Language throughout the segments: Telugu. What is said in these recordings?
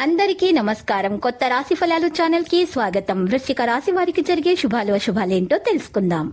అందరికీ నమస్కారం. కొత్త రాశి ఫలాలు ఛానల్ కి స్వాగతం. వృశ్చిక రాశి వారికి జరిగే శుభాలు అశుభాలేంటో తెలుసుకుందాం.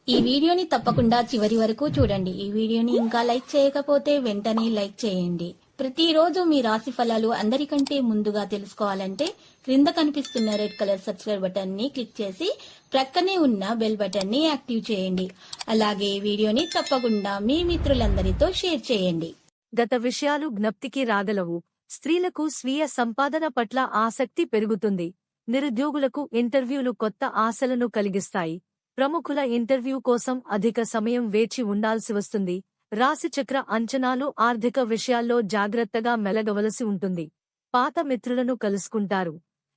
ఈ వీడియోని తప్పకుండా చివరి వరకు చూడండి. ఈ వీడియోని ఇంకా లైక్ చేయకపోతే వెంటనే లైక్ చేయండి. ప్రతిరోజు మీ రాశి ఫలాలు అందరికంటే ముందుగా తెలుసుకోవాలంటే క్రింద కనిపిస్తున్న రెడ్ కలర్ సబ్స్క్రైబ్ బటన్ ని క్లిక్ చేసి ప్రక్కనే ఉన్న బెల్ బటన్ ని యాక్టివ్ చేయండి. అలాగే వీడియోని తప్పకుండా మీ మిత్రులందరితో షేర్ చేయండి. గత విషయాలు జ్ఞప్తికి రాగలవు. స్త్రీలకు స్వీయ సంపాదన పట్ల ఆసక్తి పెరుగుతుంది. నిరుద్యోగులకు ఇంటర్వ్యూలు కొత్త ఆశలను కలిగిస్తాయి. ప్రముఖుల ఇంటర్వ్యూ కోసం అధిక సమయం వేచి ఉండాల్సి వస్తుంది. రాశిచక్ర అంచనాలు ఆర్థిక విషయాల్లో జాగ్రత్తగా మెలగవలసి ఉంటుంది. పాత మిత్రులను కలుసుకుంటారు.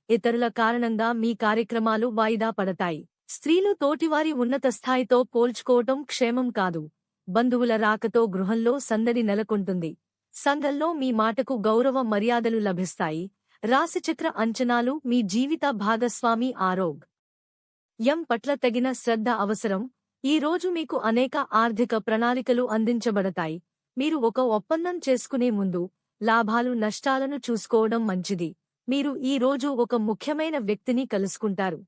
ఇతరుల కారణంగా మీ కార్యక్రమాలు వాయిదా పడతాయి. స్త్రీలు తోటివారి ఉన్నత స్థాయితో పోల్చుకోవటం క్షేమం కాదు. బంధువుల రాకతో గృహంలో సందడి నెలకొంటుంది. సంఘంలో మీ మాటకు గౌరవ మర్యాదలు లభిస్తాయి. రాశిచక్ర అంచనాలు మీ జీవిత భాగస్వామి ఆరోగ్యం పట్ల తగిన శ్రద్ధ అవసరం. ఈ రోజు మీకు అనేక ఆర్థిక ప్రణాళికలు అందించబడతాయి. మీరు ఒక ఒప్పందం చేసుకునే ముందు లాభాలు నష్టాలను చూసుకోవడం మంచిది. మీరు ఈ రోజు ఒక ముఖ్యమైన వ్యక్తిని కలుసుకుంటారు.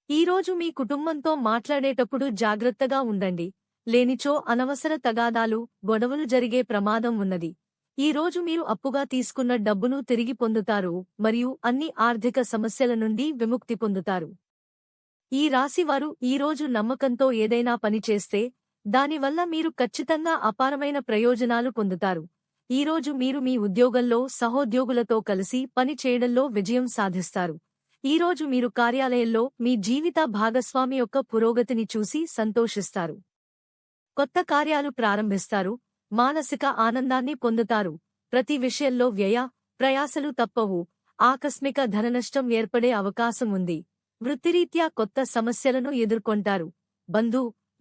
ఈ రోజు మీ కుటుంబంతో మాట్లాడేటప్పుడు జాగ్రత్తగా ఉండండి. లేనిచో అనవసర తగాదాలు, గొడవలు జరిగే ప్రమాదం ఉన్నది. ఈ రోజు మీరు అప్పుగా తీసుకున్న డబ్బును తిరిగి పొందుతారు మరియు అన్ని ఆర్థిక సమస్యల నుండి విముక్తి పొందుతారు. ఈ రాశివారు ఈ రోజు నమ్మకంతో ఏదైనా పని చేస్తే దానివల్ల మీరు ఖచ్చితంగా అపారమైన ప్రయోజనాలు పొందుతారు. ఈ రోజు మీరు మీ ఉద్యోగంలో సహోద్యోగులతో కలిసి పని చేయడంలో విజయం సాధిస్తారు. ఈ రోజు మీరు కార్యాలయంలో మీ జీవిత భాగస్వామి యొక్క పురోగతిని చూసి సంతోషిస్తారు. కొత్త కార్యాలు ప్రారంభిస్తారు. మానసిక ఆనందాన్ని పొందుతారు. ప్రతి విషయంలో వ్యయ ప్రయాసలు తప్పవు. ఆకస్మిక ధననష్టం ఏర్పడే అవకాశం ఉంది. వృత్తిరీత్యా కొత్త సమస్యలను ఎదుర్కొంటారు.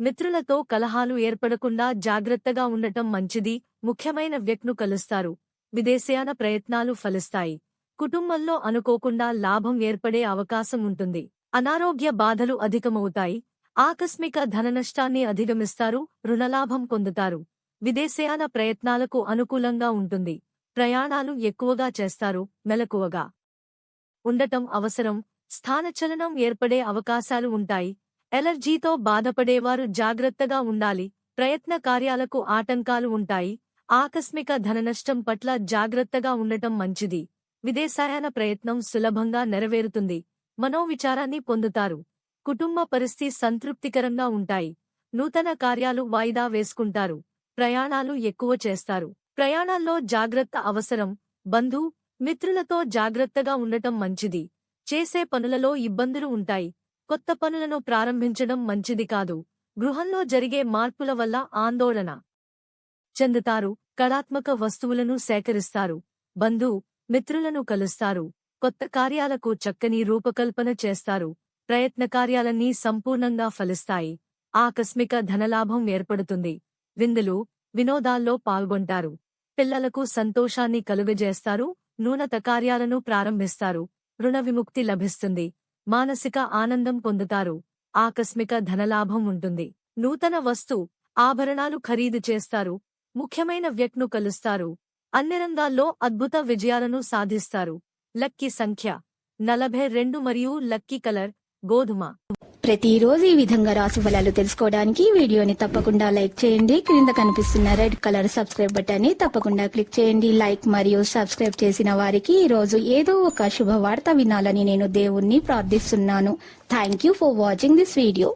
మిత్రులతో కలహాలు ఏర్పడకుండా జాగ్రత్తగా ఉండటం మంచిది. ముఖ్యమైన వ్యక్తిను కలుస్తారు. విదేశయాన ప్రయత్నాలు ఫలిస్తాయి. కుటుంబంలో అనుకోకుండా లాభం ఏర్పడే అవకాశం ఉంటుంది. అనారోగ్య బాధలు అధికమవుతాయి. ఆకస్మిక ధననష్టాన్ని అధిగమిస్తారు. రుణలాభం పొందుతారు. విదేశయాన ప్రయత్నాలకు అనుకూలంగా ఉంటుంది. ప్రయాణాలు ఎక్కువగా చేస్తారు. మెలకువగా ఉండటం అవసరం. స్థానచలనం ఏర్పడే అవకాశాలు ఉంటాయి. ఎలర్జీతో బాధపడేవారు జాగ్రత్తగా ఉండాలి. ప్రయత్న కార్యాలకు ఆటంకాలు ఉంటాయి. ఆకస్మిక ధననష్టం పట్ల జాగ్రత్తగా ఉండటం మంచిది. విదేశయాన ప్రయత్నం సులభంగా నెరవేరుతుంది. మనోవిచారాన్ని పొందుతారు. కుటుంబ పరిస్థితి సంతృప్తికరంగా ఉంటాయి. నూతన కార్యాలు వాయిదా వేసుకుంటారు. ప్రయాణాలు ఎక్కువ చేస్తారు. ప్రయాణాల్లో జాగ్రత్త అవసరం. మిత్రులతో జాగ్రత్తగా ఉండటం మంచిది. చేసే పనులలో ఇబ్బందులు ఉంటాయి. కొత్త పనులను ప్రారంభించడం మంచిది కాదు. గృహంలో జరిగే మార్పుల వల్ల ఆందోళన చెందుతారు. కళాత్మక వస్తువులను సేకరిస్తారు. మిత్రులను కలుస్తారు. కొత్త కార్యాలకు చక్కని రూపకల్పన చేస్తారు. ప్రయత్న కార్యాలన్నీ సంపూర్ణంగా ఫలిస్తాయి. ఆకస్మిక ధనలాభం ఏర్పడుతుంది. వినోదాల్లో పాల్గొంటారు. పిల్లలకు సంతోషాన్ని కలుగజేస్తారు. నూతన కార్యాలను ప్రారంభిస్తారు. రుణ విముక్తి లభిస్తుంది. మానసిక ఆనందం పొందుతారు. ఆకస్మిక ధనలాభం ఉంటుంది. నూతన ఆభరణాలు ఖరీదు చేస్తారు. ముఖ్యమైన వ్యక్తిను కలుస్తారు. అన్ని రంగాల్లో అద్భుత విజయాలను సాధిస్తారు. లక్కీ సంఖ్య 42 మరియు లక్కీ కలర్ గోధుమ. ప్రతిరోజు ఈ విధంగా రాశి ఫలాలు తెలుసుకోవడానికి వీడియోని తప్పకుండా లైక్ చేయండి. క్రింద కనిపిస్తున్న రెడ్ కలర్ సబ్స్క్రైబ్ బటన్ ని తప్పకుండా క్లిక్ చేయండి. లైక్ మరియు సబ్స్క్రైబ్ చేసిన వారికి ఈ రోజు ఏదో ఒక శుభవార్త వినాలని నేను దేవుణ్ణి ప్రార్థిస్తున్నాను. Thank you for watching this video.